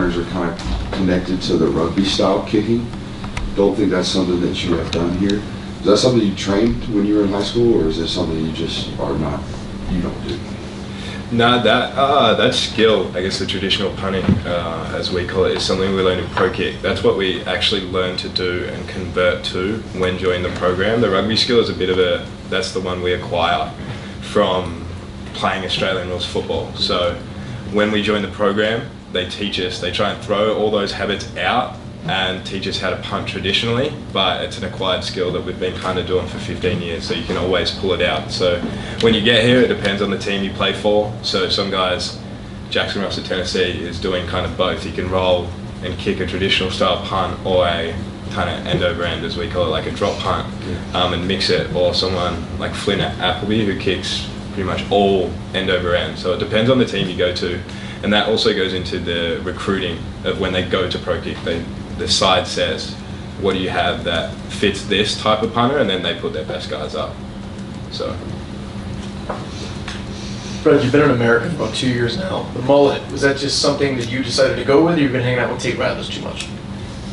punters are kind of connected to the rugby style kicking. Don't think that's something that you have done here. Is that something you trained when you were in high school, or is this something you just are not, you don't do? No, that skill, I guess the traditional punting, as we call it, is something we learned in pro kick. That's what we actually learned to do and convert to when joining the program. The rugby skill is a bit of that's the one we acquire from playing Australian rules football. So when we join the program, they teach us, they try and throw all those habits out and teach us how to punt traditionally, but it's an acquired skill that we've been kind of doing for 15 years, so you can always pull it out. So when you get here, it depends on the team you play for. So some guys, Jackson Ross at Tennessee is doing kind of both. He can roll and kick a traditional style punt or a kind of end over end, as we call it, like a drop punt, and mix it, or someone like Flynn at Appleby who kicks pretty much all end over end. So it depends on the team you go to, and that also goes into the recruiting of when they go to pro kick. The side says, what do you have that fits this type of punter, and then they put their best guys up. So. Fred, you've been in America for about 2 years now. The mullet, was that just something that you decided to go with, or you've been hanging out with Tate Rathlers too much?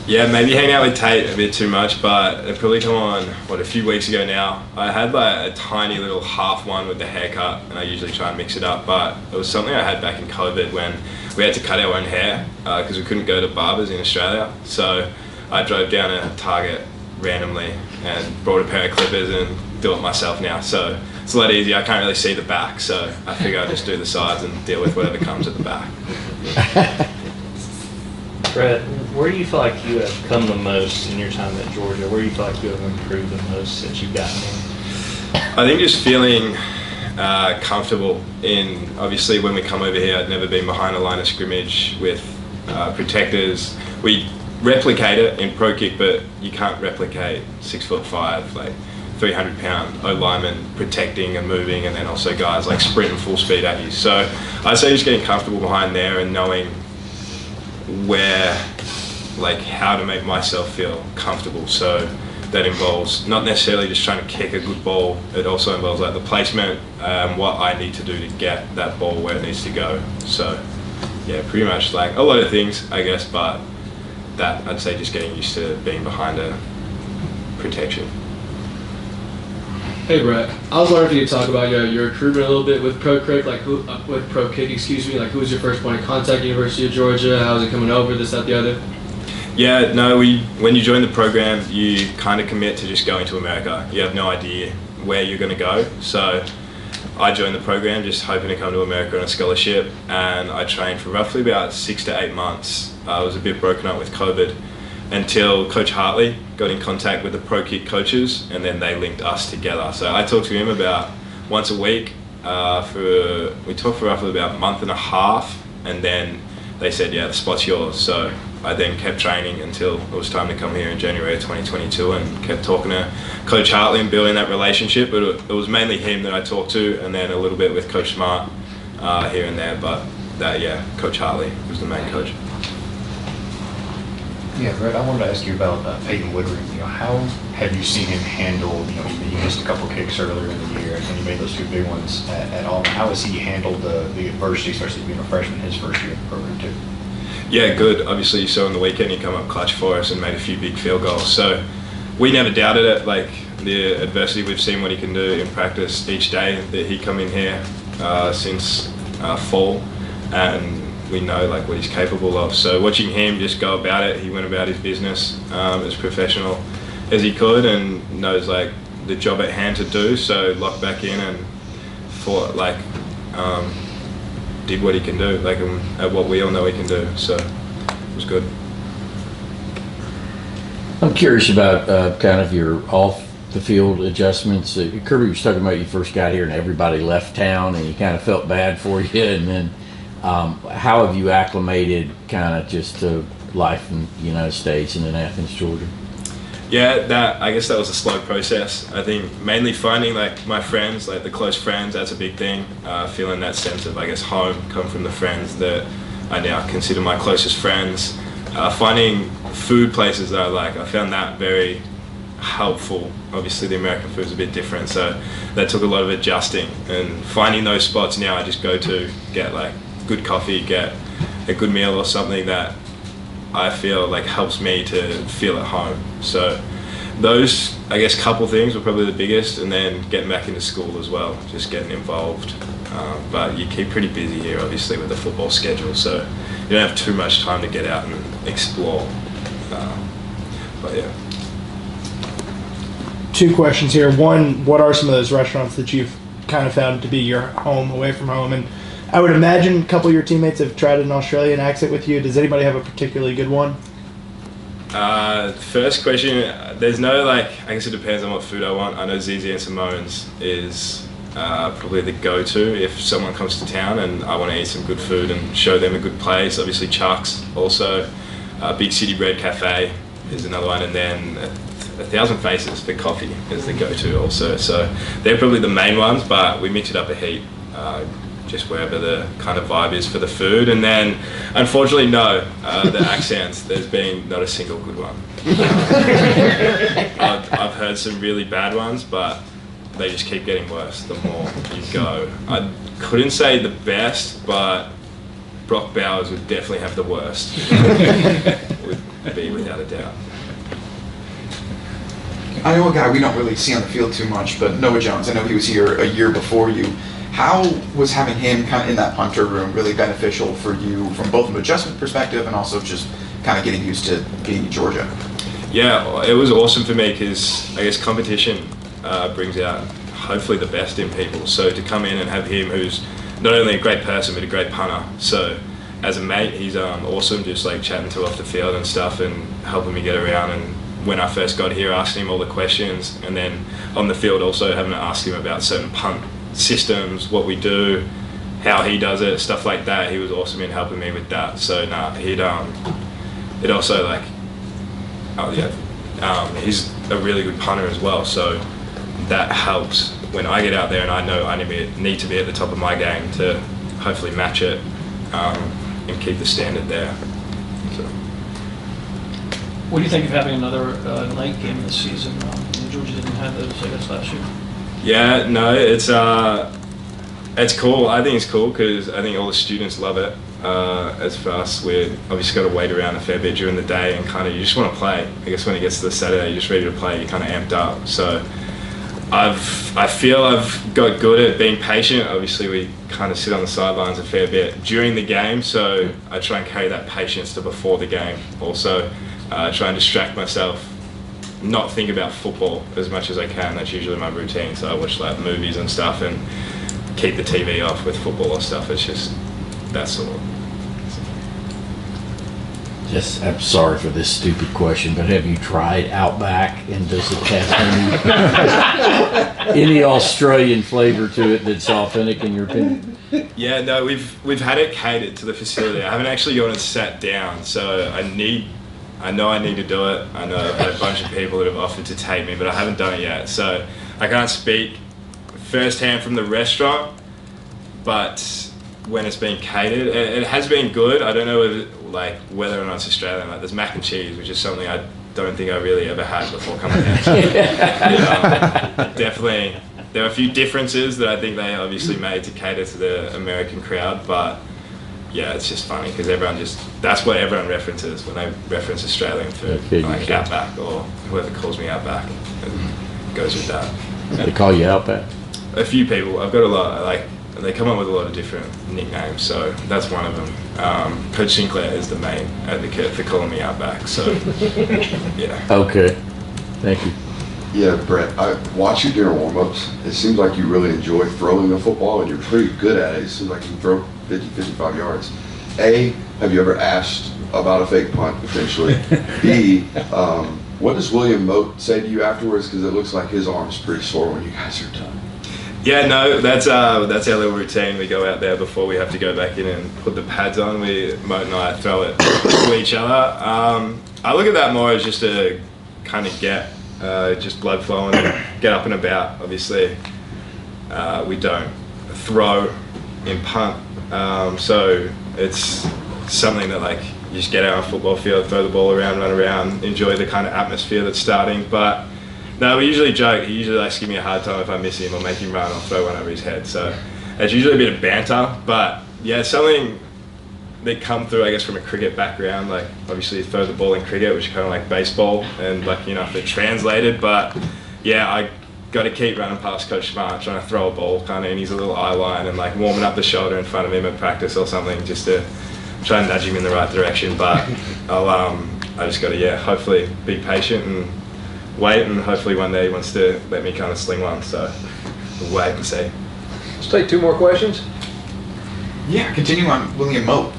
Yeah, maybe hanging out with Tate a bit too much, but it probably come on, a few weeks ago now. I had like a tiny little half one with the haircut, and I usually try and mix it up, but it was something I had back in COVID when we had to cut our own hair because we couldn't go to barbers in Australia. So I drove down to Target randomly and brought a pair of clippers and do it myself now. So it's a lot easier. I can't really see the back, so I figure I'll just do the sides and deal with whatever comes at the back. Brett, where do you feel like you have come the most in your time at Georgia? Where do you feel like you have improved the most since you've gotten here? I think just feeling comfortable in, obviously when we come over here, I'd never been behind a line of scrimmage with protectors. We replicate it in pro kick, but you can't replicate 6'5", like 300-pound O-linemen protecting and moving, and then also guys like sprinting full speed at you. So I'd say just getting comfortable behind there and knowing where, like how to make myself feel comfortable. So that involves not necessarily just trying to kick a good ball, it also involves like the placement, what I need to do to get that ball where it needs to go. So yeah, pretty much like a lot of things, I guess, but that I'd say just getting used to being behind a protection. Hey Brett, I was wondering if you could talk about your recruitment a little bit with pro kick, like with pro kick, like who was your first point of contact, University of Georgia, how was it coming over, this, that, the other? Yeah, no, when you join the program, you kind of commit to just going to America. You have no idea where you're going to go. So I joined the program just hoping to come to America on a scholarship, and I trained for roughly about 6 to 8 months. I was a bit broken up with COVID until Coach Hartley got in contact with the pro kick coaches, and then they linked us together. So I talked to him about once a week. We talked for roughly about a month and a half, and then they said, yeah, the spot's yours. So I then kept training until it was time to come here in January of 2022, and kept talking to Coach Hartley and building that relationship. But it was mainly him that I talked to, and then a little bit with Coach Smart here and there. But Coach Hartley was the main coach. Yeah, Brett, I wanted to ask you about Peyton Woodring. How have you seen him handle, you missed a couple kicks earlier in the year, and then you made those 2 big ones at Auburn. How has he handled the adversity, especially being a freshman his first year in the program too? Yeah, good. Obviously you saw on the weekend he come up clutch for us and made a few big field goals. So we never doubted it, like the adversity we've seen what he can do in practice each day that he come in here since fall, and we know like what he's capable of. So watching him just go about it, he went about his business as professional as he could, and knows like the job at hand to do. So locked back in and fought, like did what he can do, like at what we all know he can do. So it was good. I'm curious about kind of your off the field adjustments. Kirby was talking about you first got here and everybody left town and you kind of felt bad for you, and then how have you acclimated kind of just to life in the United States and in Athens, Georgia? Yeah, I guess that was a slow process. I think mainly finding like my friends, like the close friends, that's a big thing. Feeling that sense of, I guess, home, come from the friends that I now consider my closest friends. Finding food places that I like, I found that very helpful. Obviously the American food is a bit different, so that took a lot of adjusting, and finding those spots now I just go to get like good coffee, get a good meal or something that I feel like helps me to feel at home. So those, I guess, couple things were probably the biggest, and then getting back into school as well, just getting involved. But you keep pretty busy here, obviously, with the football schedule, so you don't have too much time to get out and explore. But yeah. 2 questions here. One, what are some of those restaurants that you've kind of found to be your home, away from home? And I would imagine a couple of your teammates have tried an Australian accent with you. Does anybody have a particularly good one? First question, there's no, I guess it depends on what food I want. I know Zizi and Simone's is probably the go-to if someone comes to town and I want to eat some good food and show them a good place. Obviously Chuck's also. Big City Bread Cafe is another one, and then A Thousand Faces for coffee is the go-to also. So they're probably the main ones, but we mix it up a heap, just wherever the kind of vibe is for the food. And then, unfortunately, no, the accents, there's been not a single good one. I've heard some really bad ones, but they just keep getting worse the more you go. I couldn't say the best, but Brock Bowers would definitely have the worst. Would be without a doubt. I know a guy we don't really see on the field too much, but Noah Jones. I know he was here a year before you. How was having him kind of in that punter room really beneficial for you from both an adjustment perspective and also just kind of getting used to being in Georgia? Yeah, it was awesome for me because I guess competition brings out hopefully the best in people. So to come in and have him, who's not only a great person but a great punter. So as a mate, he's awesome, just chatting to off the field and stuff and helping me get around. And when I first got here, asking him all the questions, and then on the field also having to ask him about certain punt systems, what we do, how he does it, stuff like that. He was awesome in helping me with that. So it also he's a really good punter as well. So that helps when I get out there and I know I need to be at the top of my game to hopefully match it and keep the standard there. So. What do you think of having another night game this season? Georgia didn't have those, I guess, last year. Yeah, no, it's cool. I think it's cool because I think all the students love it. As for us, we're obviously got to wait around a fair bit during the day and kind of you just want to play. I guess when it gets to the Saturday, you're just ready to play. You're kind of amped up. So I feel I've got good at being patient. Obviously, we kind of sit on the sidelines a fair bit during the game, so I try and carry that patience to before the game. Also, try and distract myself, not think about football as much as I can. That's usually my routine. So I watch movies and stuff and keep the TV off with football or stuff. It's just that sort of. I'm sorry for this stupid question, but have you tried Outback, and does it have any Australian flavor to it that's authentic in your opinion? Yeah, no, we've had it catered to the facility. I haven't actually gone and sat down, so I know I need to do it. I know I've had a bunch of people that have offered to take me, but I haven't done it yet. So I can't speak firsthand from the restaurant, but when it's been catered, it has been good. I don't know whether or not it's Australian. There's mac and cheese, which is something I don't think I really ever had before coming here. So, definitely, there are a few differences that I think they obviously made to cater to the American crowd, but yeah, it's just funny because that's what everyone references when they reference Australian food, Outback or whoever calls me Outback. It goes with that. They call you Outback? A few people. I've got a lot, they come up with a lot of different nicknames, so that's one of them. Coach Sinclair is the main advocate for calling me Outback, so yeah. Okay, thank you. Yeah, Brett, I watch you during warm-ups. It seems like you really enjoy throwing the football, and you're pretty good at it. It seems like you can throw 50, 55 yards. A, have you ever asked about a fake punt, potentially? B, what does William Moat say to you afterwards? Because it looks like his arm's pretty sore when you guys are done. Yeah, no, that's our little routine. We go out there before we have to go back in and put the pads on. Moat and I throw it to each other. I look at that more as just to kind of get just blood flowing and get up and about. Obviously, we don't throw in punt, so it's something that you just get out on a football field, throw the ball around, run around, enjoy the kind of atmosphere that's starting. But no, we usually joke. He usually likes to give me a hard time if I miss him or make him run or throw one over his head. So it's usually a bit of banter. But yeah, something they come through, I guess, from a cricket background. Like, obviously, you throw the ball in cricket, which is kind of like baseball, and lucky enough it translated. But yeah, I got to keep running past Coach Smart, trying to throw a ball kind of in his little eye line and like warming up the shoulder in front of him at practice or something, just to try and nudge him in the right direction. But I just got to, hopefully be patient and wait, and hopefully one day he wants to let me kind of sling one. So we'll wait and see. Let's take 2 more questions. Yeah, continuing on William Moat,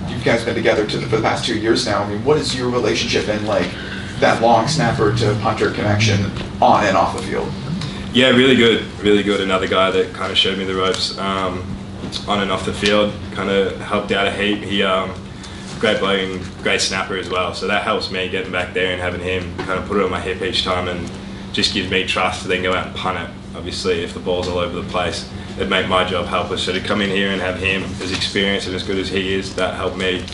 you guys been together for the past 2 years now. I mean, what is your relationship and like that long snapper to punter connection on and off the field? Yeah, really good, really good. Another guy that kind of showed me the ropes on and off the field, kind of helped out a heap. He great bloke and great snapper as well. So that helps me getting back there and having him kind of put it on my hip each time, and just gives me trust to then go out and punt it. Obviously, if the ball's all over the place, it'd make my job helpless. So to come in here and have him as experienced and as good as he is, that helped me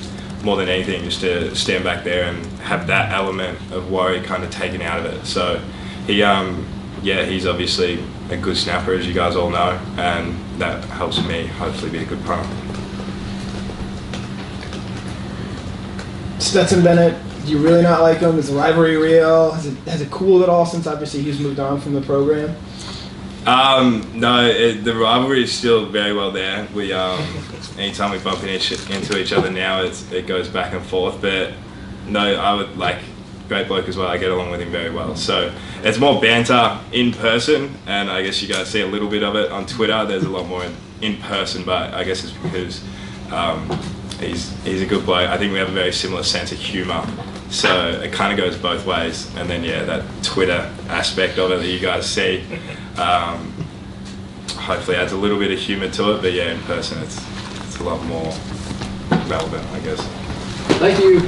more than anything, just to stand back there and have that element of worry kind of taken out of it. So he, he's obviously a good snapper, as you guys all know, and that helps me hopefully be a good punter. Stetson Bennett, do you really not like him? Is the rivalry real? Has it cooled at all since obviously he's moved on from the program? No, the rivalry is still very well there. We anytime we bump into each other now, it goes back and forth. But no, I would like great bloke as well. I get along with him very well. So it's more banter in person, and I guess you guys see a little bit of it on Twitter. There's a lot more in person, but I guess it's because he's a good bloke. I think we have a very similar sense of humour. So it kind of goes both ways. And then, that Twitter aspect of it that you guys see, hopefully adds a little bit of humour to it. But in person, it's a lot more relevant, I guess. Thank you.